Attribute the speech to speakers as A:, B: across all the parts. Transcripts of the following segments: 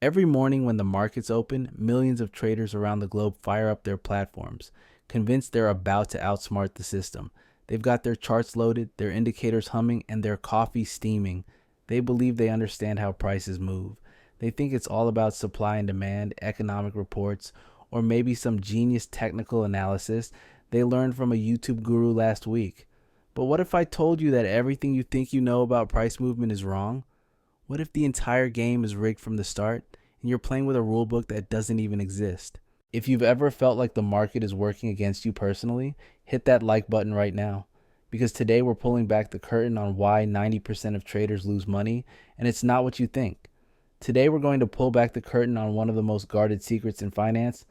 A: Every morning when the markets open, millions of traders around the globe fire up their platforms, convinced they're about to outsmart the system. They've got their charts loaded, their indicators humming, and their coffee steaming. They believe they understand how prices move. They think it's all about supply and demand, economic reports, or maybe some genius technical analysis they learned from a YouTube guru last week. But what if I told you that everything you think you know about price movement is wrong? What if the entire game is rigged from the start and you're playing with a rulebook that doesn't even exist? If you've ever felt like the market is working against you personally, hit that like button right now. Because today we're pulling back the curtain on why 90% of traders lose money, and it's not what you think. Today we're going to pull back the curtain on one of the most guarded secrets in finance.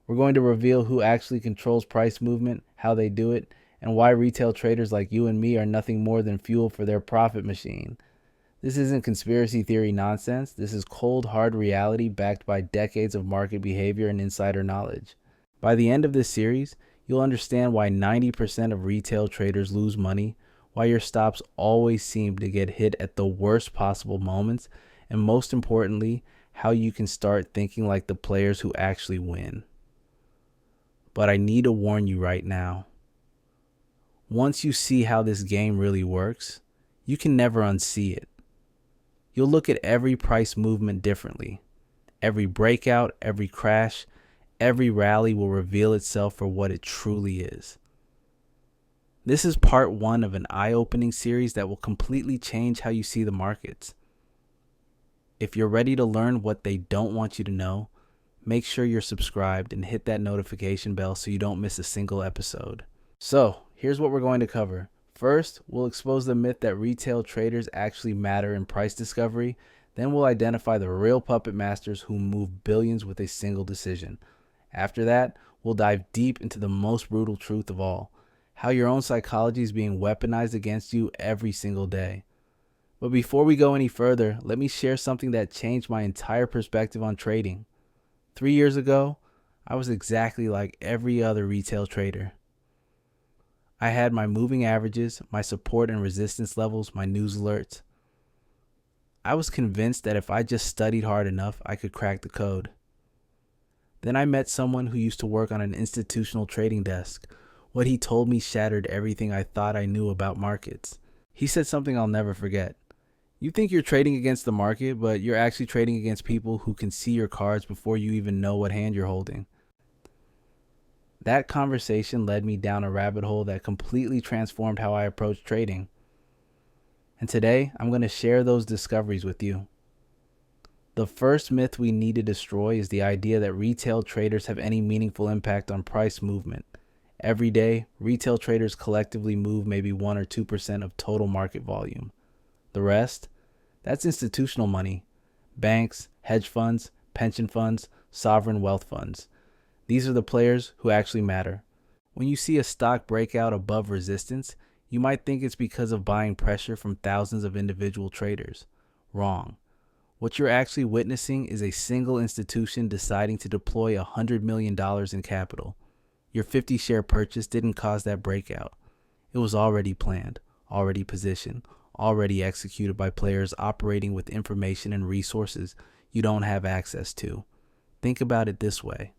A: We're going to reveal who actually controls price movement, how they do it, and why retail traders like you and me are nothing more than fuel for their profit machine. This isn't conspiracy theory nonsense. This is cold, hard reality backed by decades of market behavior and insider knowledge. By the end of this series, you'll understand why 90% of retail traders lose money, why your stops always seem to get hit at the worst possible moments, and most importantly, how you can start thinking like the players who actually win. But I need to warn you right now. Once you see how this game really works, you can never unsee it. You'll look at every price movement differently. Every breakout, every crash, every rally will reveal itself for what it truly is. This is part one of an eye-opening series that will completely change how you see the markets. If you're ready to learn what they don't want you to know, make sure you're subscribed and hit that notification bell so you don't miss a single episode. So, here's what we're going to cover. First, we'll expose the myth that retail traders actually matter in price discovery. Then we'll identify the real puppet masters who move billions with a single decision. After that, we'll dive deep into the most brutal truth of all, how your own psychology is being weaponized against you every single day. But before we go any further, let me share something that changed my entire perspective on trading. 3 years ago, I was exactly like every other retail trader. I had my moving averages, my support and resistance levels, my news alerts. I was convinced that if I just studied hard enough, I could crack the code. Then I met someone who used to work on an institutional trading desk. What he told me shattered everything I thought I knew about markets. He said something I'll never forget. You think you're trading against the market, but you're actually trading against people who can see your cards before you even know what hand you're holding. That conversation led me down a rabbit hole that completely transformed how I approach trading. And today, I'm going to share those discoveries with you. The first myth we need to destroy is the idea that retail traders have any meaningful impact on price movement. Every day, retail traders collectively move maybe 1 or 2% of total market volume. The rest? That's institutional money. Banks, hedge funds, pension funds, sovereign wealth funds. These are the players who actually matter. When you see a stock break out above resistance, you might think it's because of buying pressure from thousands of individual traders. Wrong. What you're actually witnessing is a single institution deciding to deploy $100 million in capital. Your 50-share purchase didn't cause that breakout. It was already planned, already positioned, already executed by players operating with information and resources you don't have access to. Think about it this way.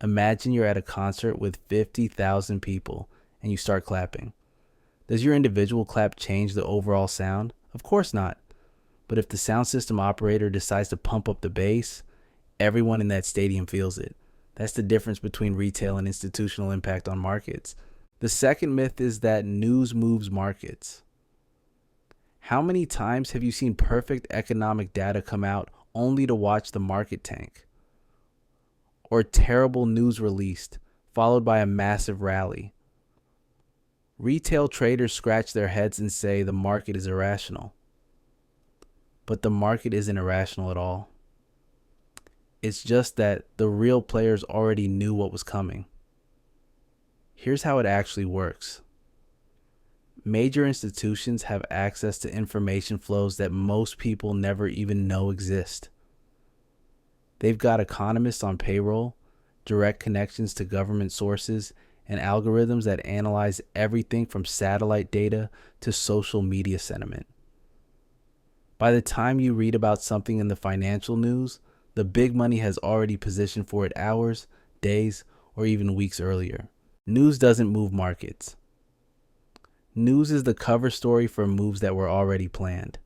A: Imagine you're at a concert with 50,000 people and you start clapping. Does your individual clap change the overall sound? Of course not. But if the sound system operator decides to pump up the bass, everyone in that stadium feels it. That's the difference between retail and institutional impact on markets. The second myth is that news moves markets. How many times have you seen perfect economic data come out only to watch the market tank? Or terrible news released, followed by a massive rally? Retail traders scratch their heads and say the market is irrational. But the market isn't irrational at all. It's just that the real players already knew what was coming. Here's how it actually works. Major institutions have access to information flows that most people never even know exist. They've got economists on payroll, direct connections to government sources, and algorithms that analyze everything from satellite data to social media sentiment. By the time you read about something in the financial news, The big money has already positioned for it hours, days, or even weeks earlier. News doesn't move markets. News is the cover story for moves that were already planned.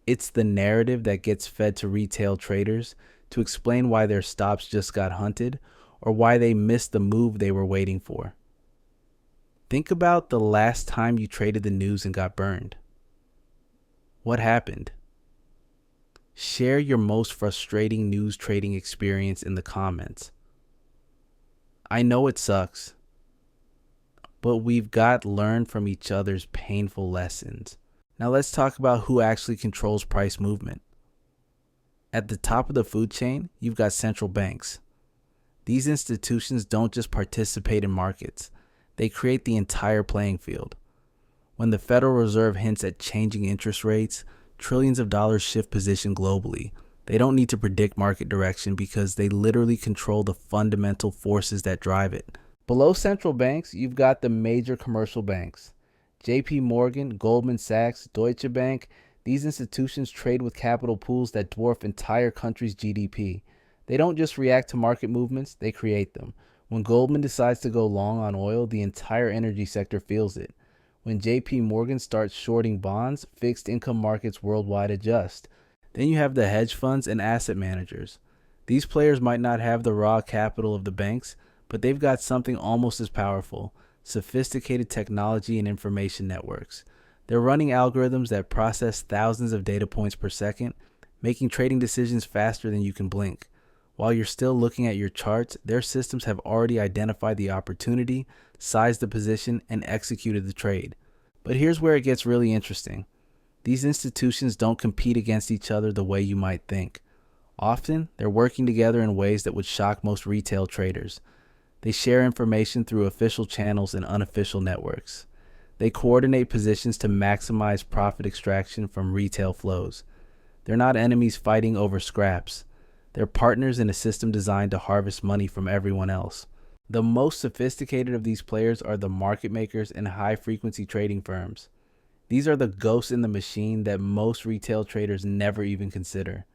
A: It's the narrative that gets fed to retail traders to explain why their stops just got hunted or why they missed the move they were waiting for. Think about the last time you traded the news and got burned. What happened? Share your most frustrating news trading experience in the comments. I know it sucks, but we've got to learn from each other's painful lessons. Now let's talk about who actually controls price movement. At the top of the food chain, you've got central banks. These institutions don't just participate in markets, they create the entire playing field. When the Federal Reserve hints at changing interest rates, trillions of dollars shift position globally. They don't need to predict market direction because they literally control the fundamental forces that drive it. Below central banks, you've got the major commercial banks. JP Morgan, Goldman Sachs, Deutsche Bank, these institutions trade with capital pools that dwarf entire countries' GDP. They don't just react to market movements, they create them. When Goldman decides to go long on oil, the entire energy sector feels it. When JP Morgan starts shorting bonds, fixed income markets worldwide adjust. Then you have the hedge funds and asset managers. These players might not have the raw capital of the banks, but they've got something almost as powerful: sophisticated technology and information networks. They're running algorithms that process thousands of data points per second, making trading decisions faster than you can blink. While you're still looking at your charts, their systems have already identified the opportunity, sized the position, and executed the trade. But here's where it gets really interesting. These institutions don't compete against each other the way you might think. Often, they're working together in ways that would shock most retail traders. They share information through official channels and unofficial networks. They coordinate positions to maximize profit extraction from retail flows. They're not enemies fighting over scraps. They're partners in a system designed to harvest money from everyone else. The most sophisticated of these players are the market makers and high-frequency trading firms. These are the ghosts in the machine that most retail traders never even consider.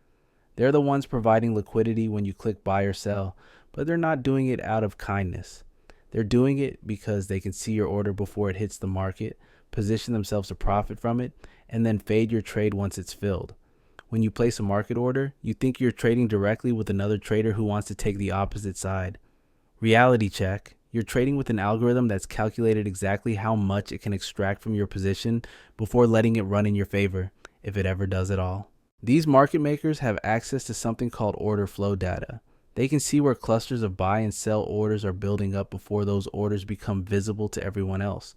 A: They're the ones providing liquidity when you click buy or sell, but they're not doing it out of kindness. They're doing it because they can see your order before it hits the market, position themselves to profit from it, and then fade your trade once it's filled. When you place a market order, you think you're trading directly with another trader who wants to take the opposite side. Reality check. You're trading with an algorithm that's calculated exactly how much it can extract from your position before letting it run in your favor, if it ever does at all. These market makers have access to something called order flow data. They can see where clusters of buy and sell orders are building up before those orders become visible to everyone else.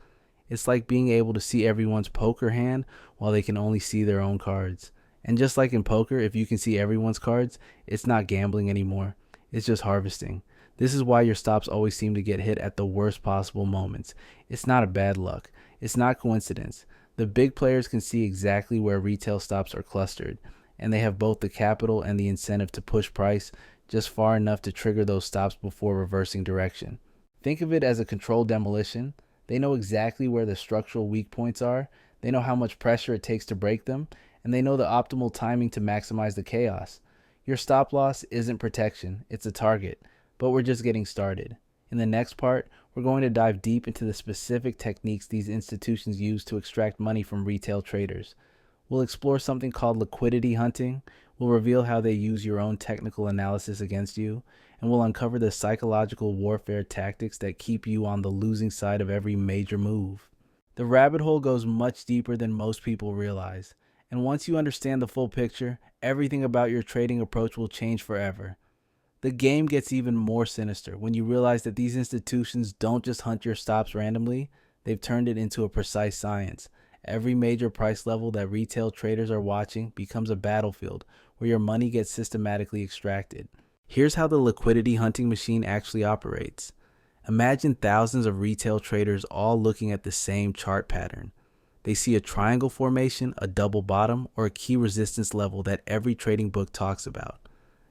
A: It's like being able to see everyone's poker hand while they can only see their own cards. And just like in poker, if you can see everyone's cards, it's not gambling anymore. It's just harvesting. This is why your stops always seem to get hit at the worst possible moments. It's not a bad luck. It's not coincidence. The big players can see exactly where retail stops are clustered, and they have both the capital and the incentive to push price just far enough to trigger those stops before reversing direction. Think of it as a controlled demolition. They know exactly where the structural weak points are, they know how much pressure it takes to break them, and they know the optimal timing to maximize the chaos. Your stop loss isn't protection, it's a target, but we're just getting started. In the next part, we're going to dive deep into the specific techniques these institutions use to extract money from retail traders. We'll explore something called liquidity hunting, we'll reveal how they use your own technical analysis against you, and we'll uncover the psychological warfare tactics that keep you on the losing side of every major move. The rabbit hole goes much deeper than most people realize, and once you understand the full picture, everything about your trading approach will change forever. The game gets even more sinister when you realize that these institutions don't just hunt your stops randomly, they've turned it into a precise science. Every major price level that retail traders are watching becomes a battlefield where your money gets systematically extracted. Here's how the liquidity hunting machine actually operates. Imagine thousands of retail traders all looking at the same chart pattern. They see a triangle formation, a double bottom, or a key resistance level that every trading book talks about.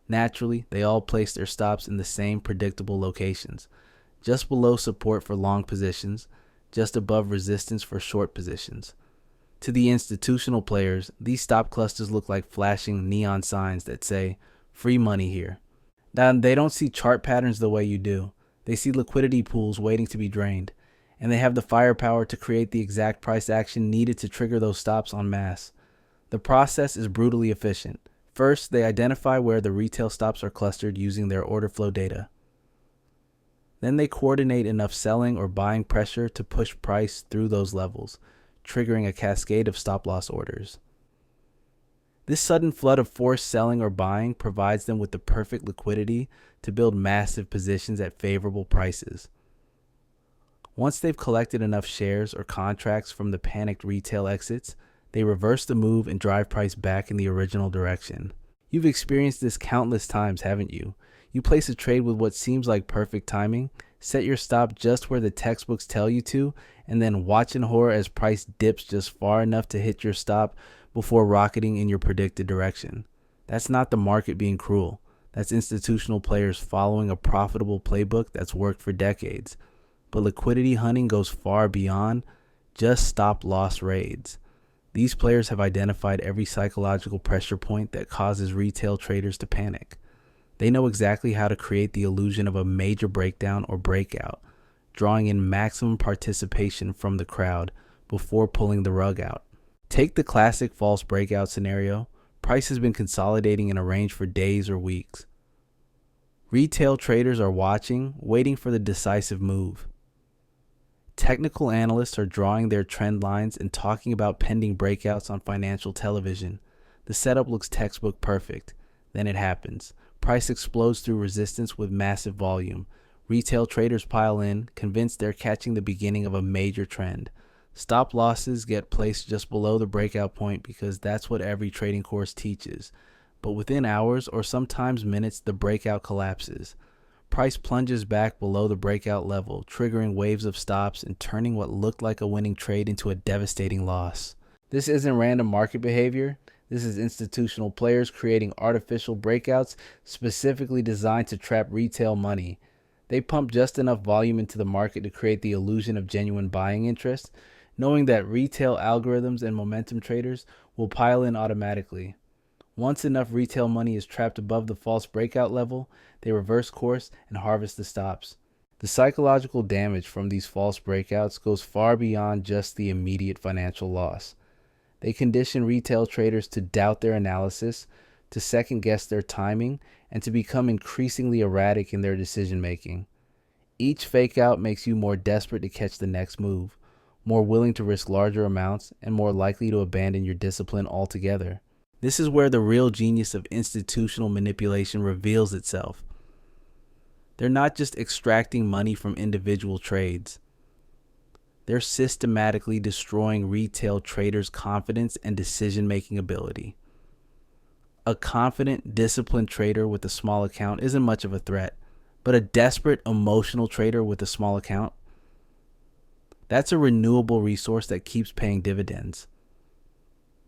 A: Naturally, they all place their stops in the same predictable locations, just below support for long positions, just above resistance for short positions. To the institutional players, these stop clusters look like flashing neon signs that say, Free money here. Now, they don't see chart patterns the way you do. They see liquidity pools waiting to be drained, and they have the firepower to create the exact price action needed to trigger those stops en masse. The process is brutally efficient. First, they identify where the retail stops are clustered using their order flow data. Then they coordinate enough selling or buying pressure to push price through those levels, triggering a cascade of stop-loss orders. This sudden flood of forced selling or buying provides them with the perfect liquidity to build massive positions at favorable prices. Once they've collected enough shares or contracts from the panicked retail exits, they reverse the move and drive price back in the original direction. You've experienced this countless times, haven't you? You place a trade with what seems like perfect timing, set your stop just where the textbooks tell you to, and then watch in horror as price dips just far enough to hit your stop before rocketing in your predicted direction. That's not the market being cruel. That's institutional players following a profitable playbook that's worked for decades. But liquidity hunting goes far beyond just stop-loss raids. These players have identified every psychological pressure point that causes retail traders to panic. They know exactly how to create the illusion of a major breakdown or breakout, drawing in maximum participation from the crowd before pulling the rug out. Take the classic false breakout scenario. Price has been consolidating in a range for days or weeks. Retail traders are watching, waiting for the decisive move. Technical analysts are drawing their trend lines and talking about pending breakouts on financial television. The setup looks textbook perfect. Then it happens. Price explodes through resistance with massive volume. Retail traders pile in, convinced they're catching the beginning of a major trend. Stop losses get placed just below the breakout point because that's what every trading course teaches. But within hours or sometimes minutes, the breakout collapses. Price plunges back below the breakout level, triggering waves of stops and turning what looked like a winning trade into a devastating loss. This isn't random market behavior. This is institutional players creating artificial breakouts specifically designed to trap retail money. They pump just enough volume into the market to create the illusion of genuine buying interest, knowing that retail algorithms and momentum traders will pile in automatically. Once enough retail money is trapped above the false breakout level, they reverse course and harvest the stops. The psychological damage from these false breakouts goes far beyond just the immediate financial loss. They condition retail traders to doubt their analysis, to second-guess their timing, and to become increasingly erratic in their decision-making. Each fake-out makes you more desperate to catch the next move, more willing to risk larger amounts, and more likely to abandon your discipline altogether. This is where the real genius of institutional manipulation reveals itself. They're not just extracting money from individual trades. They're systematically destroying retail traders' confidence and decision-making ability. A confident, disciplined trader with a small account isn't much of a threat, but a desperate, emotional trader with a small account, that's a renewable resource that keeps paying dividends.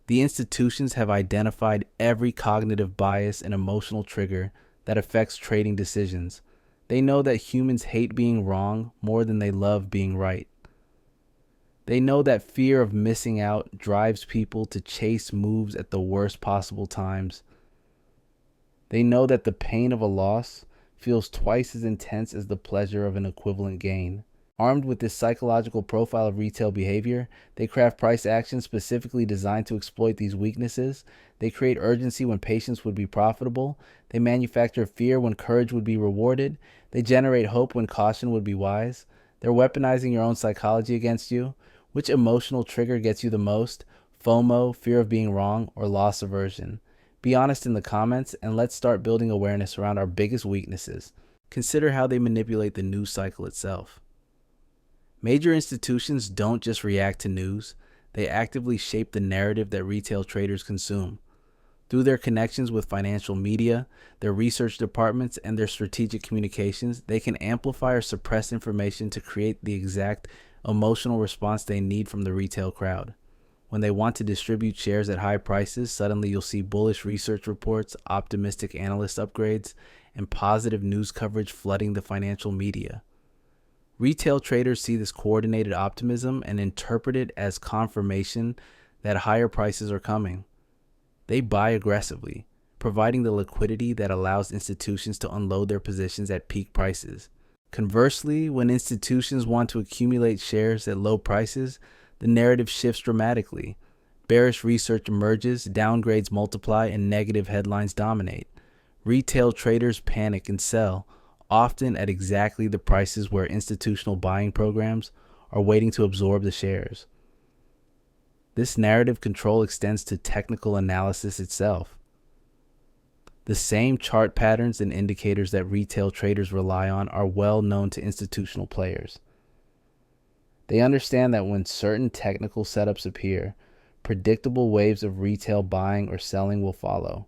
A: The institutions have identified every cognitive bias and emotional trigger that affects trading decisions. They know that humans hate being wrong more than they love being right. They know that fear of missing out drives people to chase moves at the worst possible times. They know that the pain of a loss feels twice as intense as the pleasure of an equivalent gain. Armed with this psychological profile of retail behavior, they craft price actions specifically designed to exploit these weaknesses. They create urgency when patience would be profitable. They manufacture fear when courage would be rewarded. They generate hope when caution would be wise. They're weaponizing your own psychology against you. Which emotional trigger gets you the most? FOMO, fear of being wrong, or loss aversion? Be honest in the comments, and let's start building awareness around our biggest weaknesses. Consider how they manipulate the news cycle itself. Major institutions don't just react to news, they actively shape the narrative that retail traders consume. Through their connections with financial media, their research departments, and their strategic communications, they can amplify or suppress information to create the exact emotional response they need from the retail crowd. When they want to distribute shares at high prices, suddenly you'll see bullish research reports, optimistic analyst upgrades, and positive news coverage flooding the financial media. Retail traders see this coordinated optimism and interpret it as confirmation that higher prices are coming. They buy aggressively, providing the liquidity that allows institutions to unload their positions at peak prices. Conversely, when institutions want to accumulate shares at low prices, the narrative shifts dramatically. Bearish research emerges, downgrades multiply, and negative headlines dominate. Retail traders panic and sell, often at exactly the prices where institutional buying programs are waiting to absorb the shares. This narrative control extends to technical analysis itself. The same chart patterns and indicators that retail traders rely on are well known to institutional players. They understand that when certain technical setups appear, predictable waves of retail buying or selling will follow.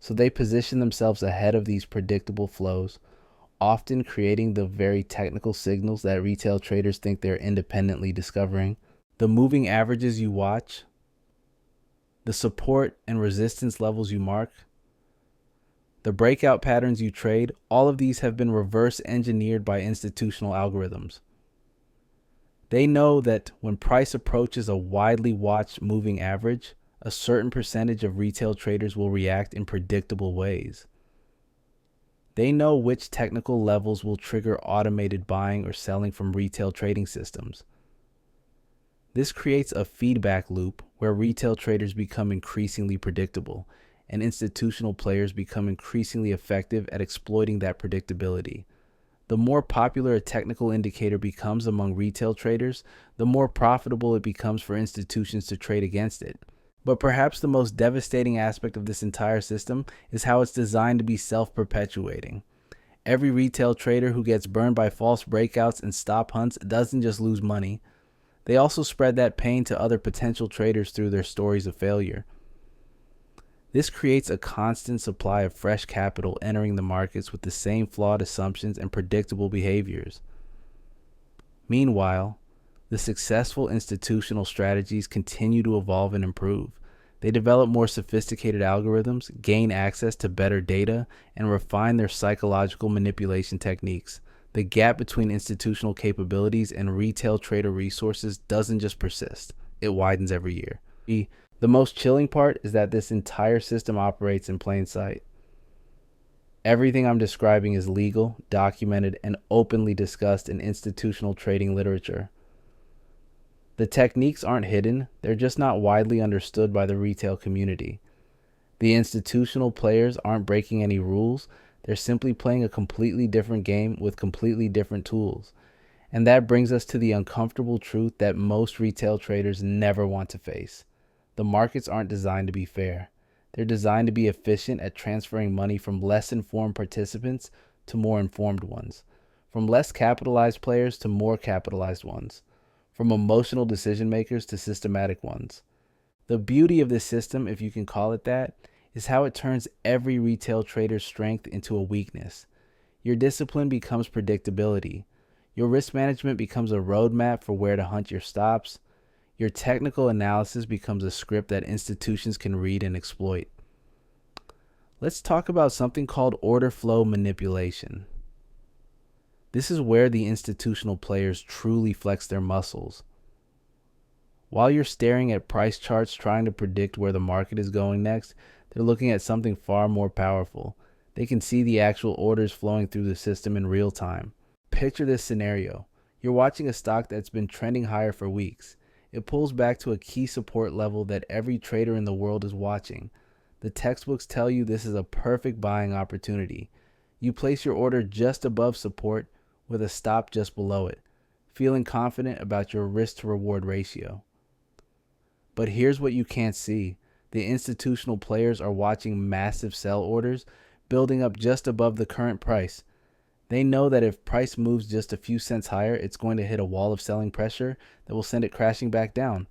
A: So they position themselves ahead of these predictable flows, often creating the very technical signals that retail traders think they're independently discovering. The moving averages you watch, the support and resistance levels you mark, the breakout patterns you trade, all of these have been reverse engineered by institutional algorithms. They know that when price approaches a widely watched moving average, a certain percentage of retail traders will react in predictable ways. They know which technical levels will trigger automated buying or selling from retail trading systems. This creates a feedback loop where retail traders become increasingly predictable and institutional players become increasingly effective at exploiting that predictability. The more popular a technical indicator becomes among retail traders, the more profitable it becomes for institutions to trade against it. But perhaps the most devastating aspect of this entire system is how it's designed to be self-perpetuating. Every retail trader who gets burned by false breakouts and stop hunts doesn't just lose money. They also spread that pain to other potential traders through their stories of failure. This creates a constant supply of fresh capital entering the markets with the same flawed assumptions and predictable behaviors. Meanwhile, the successful institutional strategies continue to evolve and improve. They develop more sophisticated algorithms, gain access to better data, and refine their psychological manipulation techniques. The gap between institutional capabilities and retail trader resources doesn't just persist, it widens every year. The most chilling part is that this entire system operates in plain sight. Everything I'm describing is legal, documented, and openly discussed in institutional trading literature. The techniques aren't hidden, they're just not widely understood by the retail community. The institutional players aren't breaking any rules, they're simply playing a completely different game with completely different tools. And that brings us to the uncomfortable truth that most retail traders never want to face. The markets aren't designed to be fair. They're designed to be efficient at transferring money from less informed participants to more informed ones, from less capitalized players to more capitalized ones, from emotional decision makers to systematic ones. The beauty of this system, if you can call it that, is how it turns every retail trader's strength into a weakness. Your discipline becomes predictability. Your risk management becomes a roadmap for where to hunt your stops. Your technical analysis becomes a script that institutions can read and exploit. Let's talk about something called order flow manipulation. This is where the institutional players truly flex their muscles. While you're staring at price charts trying to predict where the market is going next, they're looking at something far more powerful. They can see the actual orders flowing through the system in real time. Picture this scenario. You're watching a stock that's been trending higher for weeks. It pulls back to a key support level that every trader in the world is watching. The textbooks tell you this is a perfect buying opportunity. You place your order just above support with a stop just below it, feeling confident about your risk to reward ratio. But here's what you can't see. The institutional players are watching massive sell orders building up just above the current price. They know that if price moves just a few cents higher, it's going to hit a wall of selling pressure that will send it crashing back down.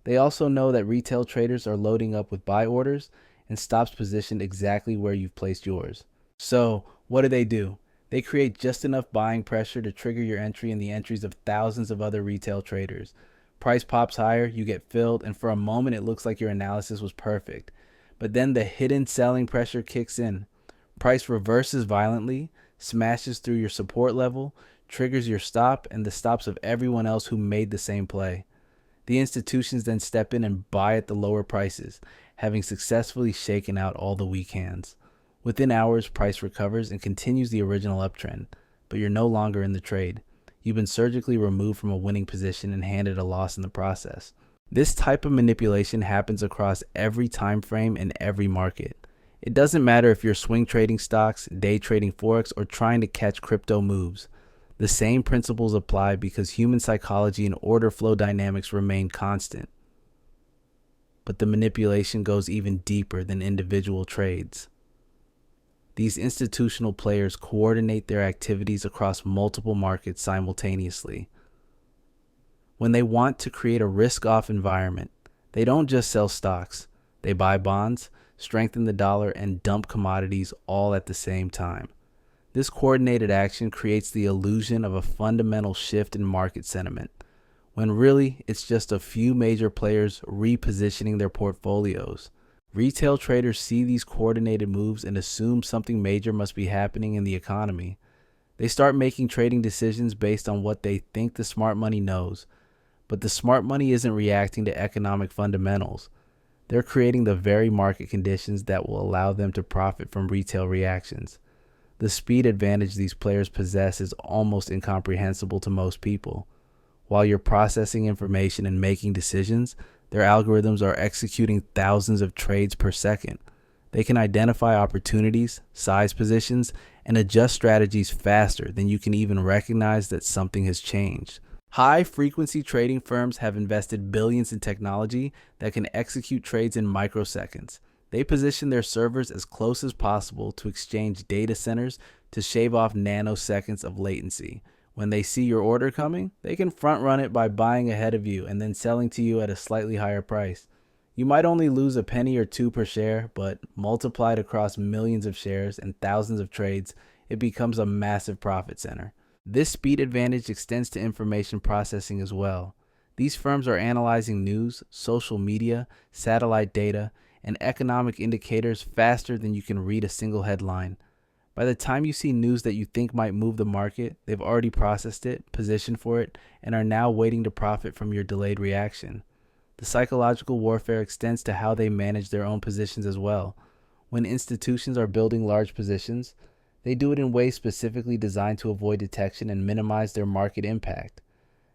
A: They also know that retail traders are loading up with buy orders and stops positioned exactly where you've placed yours. So, what do? They create just enough buying pressure to trigger your entry and the entries of thousands of other retail traders. Price pops higher, you get filled, and for a moment it looks like your analysis was perfect. But then the hidden selling pressure kicks in. Price reverses violently, smashes through your support level, triggers your stop and the stops of everyone else who made the same play. The institutions then step in and buy at the lower prices, having successfully shaken out all the weak hands. Within hours, price recovers and continues the original uptrend, but you're no longer in the trade. You've been surgically removed from a winning position and handed a loss in the process. This type of manipulation happens across every time frame and every market. It doesn't matter if you're swing trading stocks, day trading forex, or trying to catch crypto moves. The same principles apply because human psychology and order flow dynamics remain constant. But the manipulation goes even deeper than individual trades. These institutional players coordinate their activities across multiple markets simultaneously. When they want to create a risk-off environment, they don't just sell stocks. They buy bonds, strengthen the dollar, and dump commodities all at the same time. This coordinated action creates the illusion of a fundamental shift in market sentiment, when really it's just a few major players repositioning their portfolios. Retail traders see these coordinated moves and assume something major must be happening in the economy. They start making trading decisions based on what they think the smart money knows, but the smart money isn't reacting to economic fundamentals. They're creating the very market conditions that will allow them to profit from retail reactions. The speed advantage these players possess is almost incomprehensible to most people. While you're processing information and making decisions, their algorithms are executing thousands of trades per second. They can identify opportunities, size positions, and adjust strategies faster than you can even recognize that something has changed. High-frequency trading firms have invested billions in technology that can execute trades in microseconds. They position their servers as close as possible to exchange data centers to shave off nanoseconds of latency. When they see your order coming, they can front-run it by buying ahead of you and then selling to you at a slightly higher price. You might only lose a penny or two per share, but multiplied across millions of shares and thousands of trades, it becomes a massive profit center. This speed advantage extends to information processing as well. These firms are analyzing news, social media, satellite data, and economic indicators faster than you can read a single headline. By the time you see news that you think might move the market, they've already processed it, positioned for it, and are now waiting to profit from your delayed reaction. The psychological warfare extends to how they manage their own positions as well. When institutions are building large positions, they do it in ways specifically designed to avoid detection and minimize their market impact.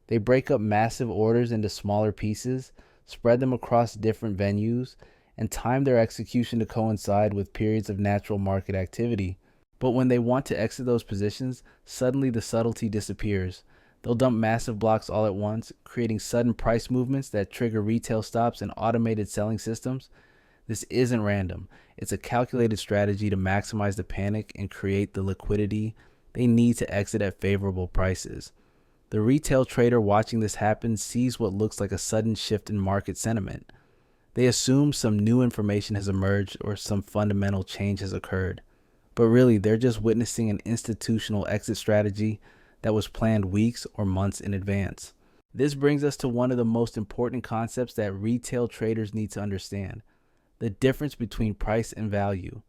A: They break up massive orders into smaller pieces, spread them across different venues, and time their execution to coincide with periods of natural market activity. But when they want to exit those positions, suddenly the subtlety disappears. They'll dump massive blocks all at once, creating sudden price movements that trigger retail stops and automated selling systems. This isn't random. It's a calculated strategy to maximize the panic and create the liquidity they need to exit at favorable prices. The retail trader watching this happen sees what looks like a sudden shift in market sentiment. They assume some new information has emerged or some fundamental change has occurred. But really, they're just witnessing an institutional exit strategy that was planned weeks or months in advance. This brings us to one of the most important concepts that retail traders need to understand: the difference between price and value.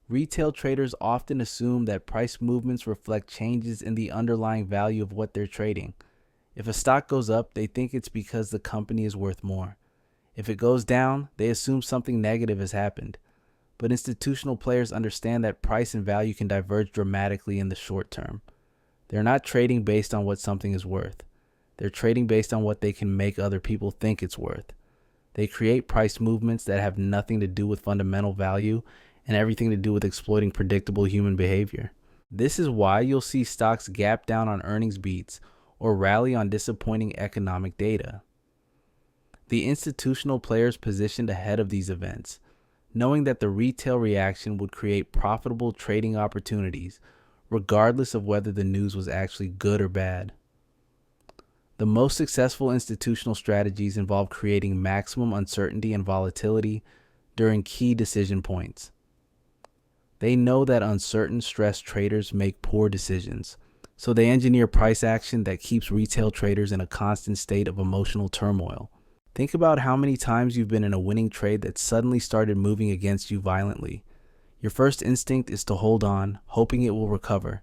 A: Retail traders often assume that price movements reflect changes in the underlying value of what they're trading. If a stock goes up, they think it's because the company is worth more. If it goes down, they assume something negative has happened. But institutional players understand that price and value can diverge dramatically in the short term. They're not trading based on what something is worth. They're trading based on what they can make other people think it's worth. They create price movements that have nothing to do with fundamental value and everything to do with exploiting predictable human behavior. This is why you'll see stocks gap down on earnings beats or rally on disappointing economic data. The institutional players positioned ahead of these events, knowing that the retail reaction would create profitable trading opportunities, regardless of whether the news was actually good or bad. The most successful institutional strategies involve creating maximum uncertainty and volatility during key decision points. They know that uncertain, stressed traders make poor decisions, so they engineer price action that keeps retail traders in a constant state of emotional turmoil. Think about how many times you've been in a winning trade that suddenly started moving against you violently. Your first instinct is to hold on, hoping it will recover.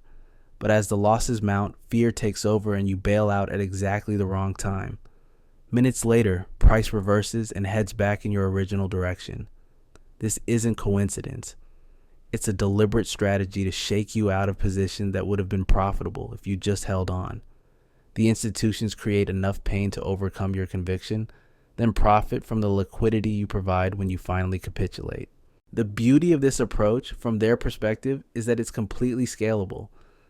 A: But as the losses mount, fear takes over and you bail out at exactly the wrong time. Minutes later, price reverses and heads back in your original direction. This isn't coincidence. It's a deliberate strategy to shake you out of positions that would have been profitable if you just held on. The institutions create enough pain to overcome your conviction, then profit from the liquidity you provide when you finally capitulate. The beauty of this approach, from their perspective, is that it's completely scalable.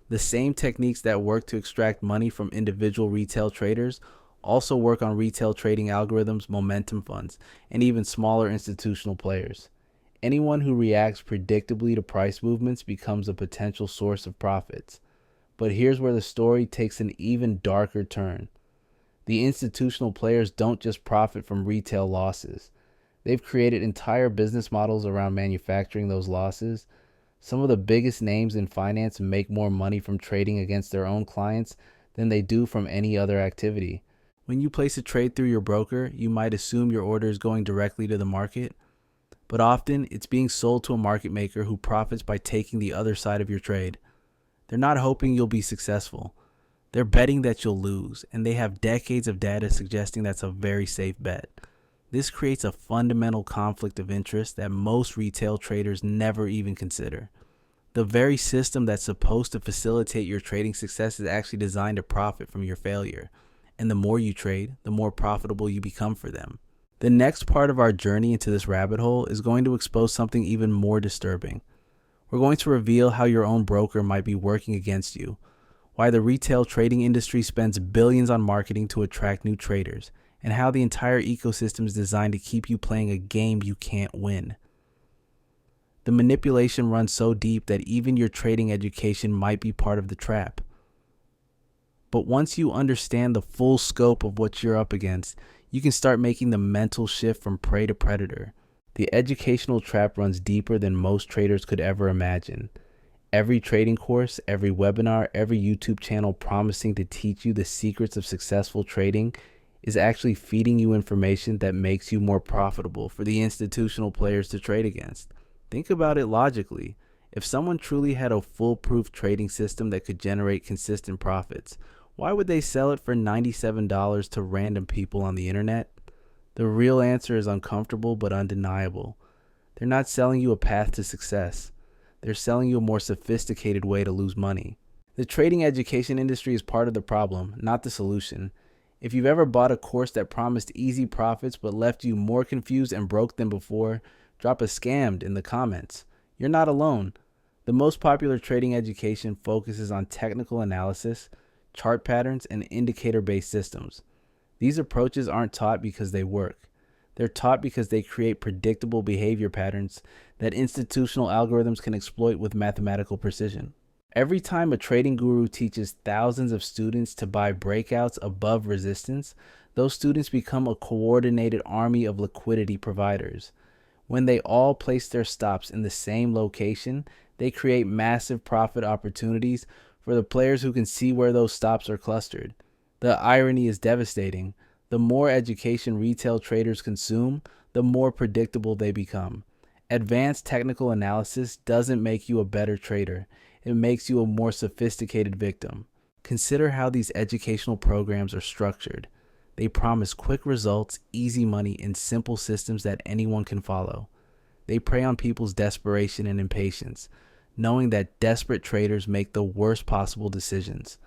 A: The same techniques that work to extract money from individual retail traders also work on retail trading algorithms, momentum funds, and even smaller institutional players. Anyone who reacts predictably to price movements becomes a potential source of profits. But here's where the story takes an even darker turn. The institutional players don't just profit from retail losses. They've created entire business models around manufacturing those losses. Some of the biggest names in finance make more money from trading against their own clients than they do from any other activity. When you place a trade through your broker, you might assume your order is going directly to the market, but often it's being sold to a market maker who profits by taking the other side of your trade. They're not hoping you'll be successful. They're betting that you'll lose, and they have decades of data suggesting that's a very safe bet. This creates a fundamental conflict of interest that most retail traders never even consider. The very system that's supposed to facilitate your trading success is actually designed to profit from your failure. And the more you trade, the more profitable you become for them. The next part of our journey into this rabbit hole is going to expose something even more disturbing. We're going to reveal how your own broker might be working against you, why the retail trading industry spends billions on marketing to attract new traders, and how the entire ecosystem is designed to keep you playing a game you can't win. The manipulation runs so deep that even your trading education might be part of the trap. But once you understand the full scope of what you're up against, you can start making the mental shift from prey to predator. The educational trap runs deeper than most traders could ever imagine. Every trading course, every webinar, every YouTube channel promising to teach you the secrets of successful trading is actually feeding you information that makes you more profitable for the institutional players to trade against. Think about it logically. If someone truly had a foolproof trading system that could generate consistent profits, why would they sell it for $97 to random people on the internet? The real answer is uncomfortable but undeniable. They're not selling you a path to success. They're selling you a more sophisticated way to lose money. The trading education industry is part of the problem, not the solution. If you've ever bought a course that promised easy profits but left you more confused and broke than before, drop a scammed in the comments. You're not alone. The most popular trading education focuses on technical analysis, chart patterns, and indicator-based systems. These approaches aren't taught because they work. They're taught because they create predictable behavior patterns that institutional algorithms can exploit with mathematical precision. Every time a trading guru teaches thousands of students to buy breakouts above resistance, those students become a coordinated army of liquidity providers. When they all place their stops in the same location, they create massive profit opportunities for the players who can see where those stops are clustered. The irony is devastating. The more education retail traders consume, the more predictable they become. Advanced technical analysis doesn't make you a better trader. It makes you a more sophisticated victim. Consider how these educational programs are structured. They promise quick results, easy money, and simple systems that anyone can follow. They prey on people's desperation and impatience, knowing that desperate traders make the worst possible decisions.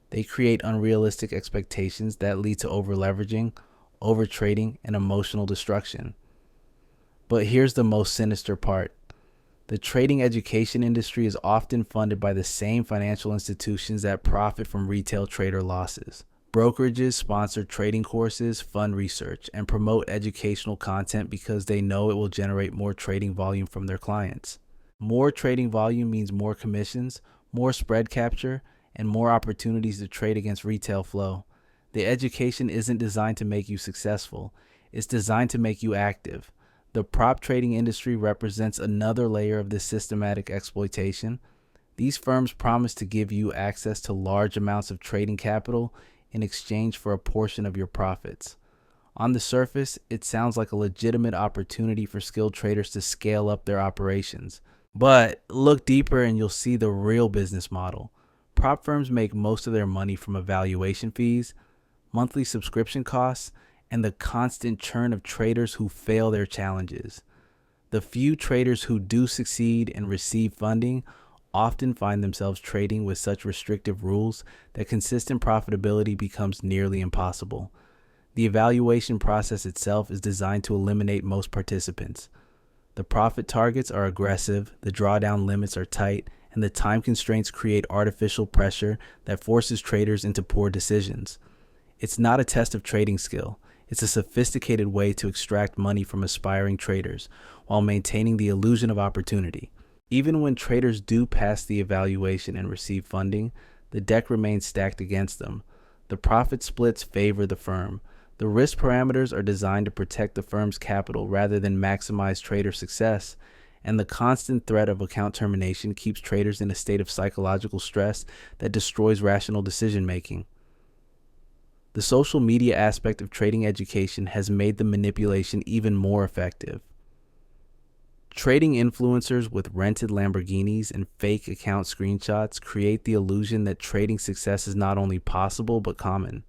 A: They create unrealistic expectations that lead to overleveraging, overtrading, and emotional destruction. But here's the most sinister part. The trading education industry is often funded by the same financial institutions that profit from retail trader losses. Brokerages sponsor trading courses, fund research, and promote educational content because they know it will generate more trading volume from their clients. More trading volume means more commissions, more spread capture, and more opportunities to trade against retail flow. The education isn't designed to make you successful. It's designed to make you active. The prop trading industry represents another layer of this systematic exploitation. These firms promise to give you access to large amounts of trading capital in exchange for a portion of your profits. On the surface, it sounds like a legitimate opportunity for skilled traders to scale up their operations. But look deeper and you'll see the real business model. Prop firms make most of their money from evaluation fees, monthly subscription costs, and the constant churn of traders who fail their challenges. The few traders who do succeed and receive funding often find themselves trading with such restrictive rules that consistent profitability becomes nearly impossible. The evaluation process itself is designed to eliminate most participants. The profit targets are aggressive, the drawdown limits are tight, and the time constraints create artificial pressure that forces traders into poor decisions. It's not a test of trading skill. It's a sophisticated way to extract money from aspiring traders while maintaining the illusion of opportunity. Even when traders do pass the evaluation and receive funding, the deck remains stacked against them. The profit splits favor the firm. The risk parameters are designed to protect the firm's capital rather than maximize trader success, and the constant threat of account termination keeps traders in a state of psychological stress that destroys rational decision-making. The social media aspect of trading education has made the manipulation even more effective. Trading influencers with rented Lamborghinis and fake account screenshots create the illusion that trading success is not only possible but common.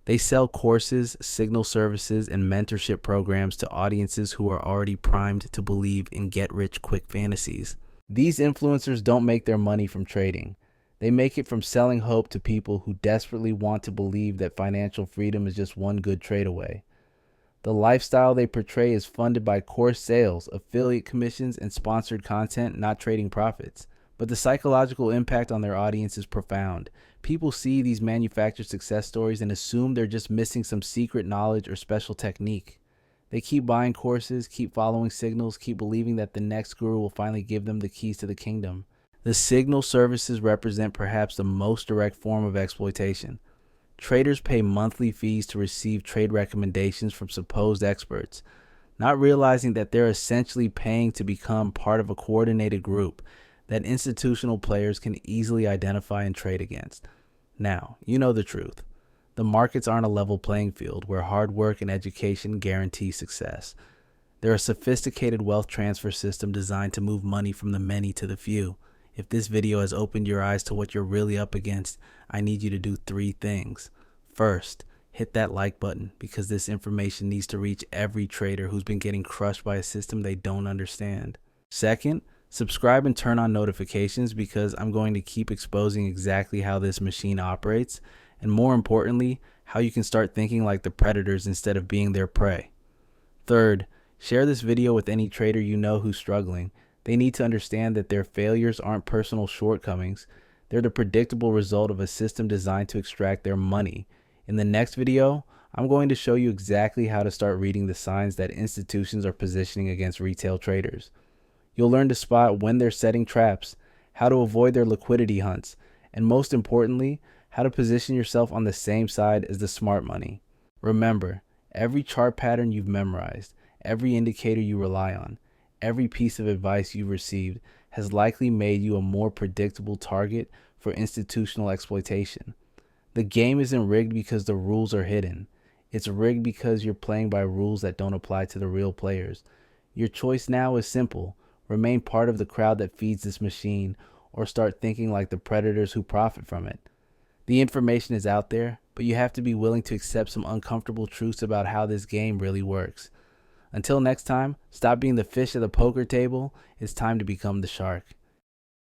A: They sell courses, signal services, and mentorship programs to audiences who are already primed to believe in get-rich-quick fantasies. These influencers don't make their money from trading. They make it from selling hope to people who desperately want to believe that financial freedom is just one good trade away. The lifestyle they portray is funded by course sales, affiliate commissions, and sponsored content, not trading profits. But the psychological impact on their audience is profound. People see these manufactured success stories and assume they're just missing some secret knowledge or special technique. They keep buying courses, keep following signals, keep believing that the next guru will finally give them the keys to the kingdom. The signal services represent perhaps the most direct form of exploitation. Traders pay monthly fees to receive trade recommendations from supposed experts, not realizing that they're essentially paying to become part of a coordinated group that institutional players can easily identify and trade against. Now, you know the truth. The markets aren't a level playing field where hard work and education guarantee success. They're a sophisticated wealth transfer system designed to move money from the many to the few. If this video has opened your eyes to what you're really up against, I need you to do 3 things. First, hit that like button because this information needs to reach every trader who's been getting crushed by a system they don't understand. Second, subscribe and turn on notifications because I'm going to keep exposing exactly how this machine operates, and more importantly, how you can start thinking like the predators instead of being their prey. Third, share this video with any trader you know who's struggling. They need to understand that their failures aren't personal shortcomings. They're the predictable result of a system designed to extract their money. In the next video, I'm going to show you exactly how to start reading the signs that institutions are positioning against retail traders. You'll learn to spot when they're setting traps, how to avoid their liquidity hunts, and most importantly, how to position yourself on the same side as the smart money. Remember, every chart pattern you've memorized, every indicator you rely on, every piece of advice you've received has likely made you a more predictable target for institutional exploitation. The game isn't rigged because the rules are hidden. It's rigged because you're playing by rules that don't apply to the real players. Your choice now is simple. Remain part of the crowd that feeds this machine, or start thinking like the predators who profit from it. The information is out there, but you have to be willing to accept some uncomfortable truths about how this game really works. Until next time, stop being the fish at the poker table. It's time to become the shark.